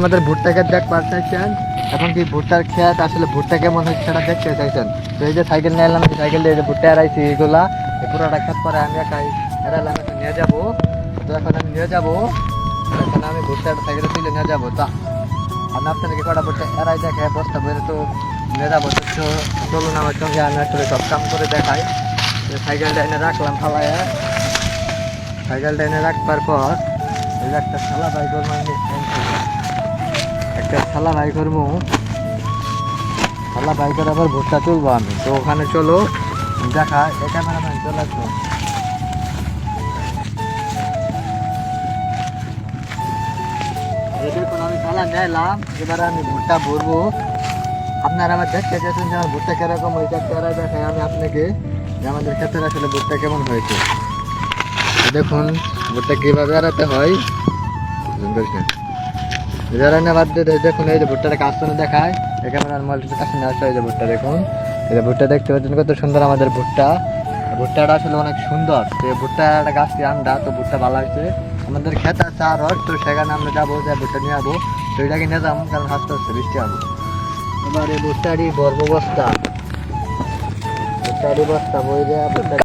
আমাদের ভুট্টা ক্ষেত দেখ পাচ্ছেন, এখন কি ভুট্টার ক্ষেত আসলে ভুট্টা কেমন হচ্ছে সেটা দেখতে চাইছেন। তো এই যে সাইকেল নিয়ে এলাম, সাইকেল দিয়ে যে ভুট্টা এড়াইছি এগুলা পুরোটা ক্ষেত পরে আমি একাই এড়ালাম, এখন নিয়ে যাবো। তো এখন আমি নিয়ে যাবো, এখন আমি ভুট্টাটা সাইকেলে তুলে নিয়ে যাবো। তা আমি আপনাদেরকে কটা ভুট্টা এড়াই দেখে বস্তা বেরো তো নিয়ে যাবো। তো চলুন আমার সঙ্গে, আমি আসলে সব কাম করে দেখাই। সাইকেলটা এনে রাখলাম ফালায়, সাইকেলটা এনে রাখবার পর এই যে একটা থালা বাই করবো, আমি একটা থালা বাই করবো, থালা বাই করে আবার ভুট্টা তুলবো আমি। তো ওখানে চলো দেখা, এই ক্যামেরাম্যান চলে আসবো। দেখুন আমি থালা নিলাম, এবারে আমি ভুট্টা ভরবো। আপনারা আমার দেখতে চাইছেন যে আমার ভুট্টা কিরকম হয়েছে, তেরা দেখাই আমি আপনাকে যে আমাদের ক্ষেতের আসলে ভুট্টা কেমন হয়েছে। দেখুন ভুট্টা কীভাবে এড়াতে হয়, বাদ দিয়ে দেখুন এই যে ভুট্টাটা কাস্টনে দেখায়, এই ক্যামেরার মোবাইলটা কাস্টনে আসে। এই যে ভুট্টা দেখুন, এই যে ভুট্টা দেখতে পাচ্ছেন কত সুন্দর আমাদের ভুট্টা। ভুট্টাটা আসলে অনেক সুন্দর। তো এই ভুট্টাটা গাছটি আমরা, তো ভুট্টা ভালো হয়েছে। আমাদের ক্ষেত আছে আরও, তো সেখানে আমরা যাবো, যে ভুট্টা নিয়ে যাবো। তো এটাকে নিয়ে যাবো, কারণ আস্তে আস্তে বৃষ্টি যাবো। এবার এই ভুট্টারই বর্ব বস্তা, ভুট্টারই বস্তা বই দেওয়া ভুট্টা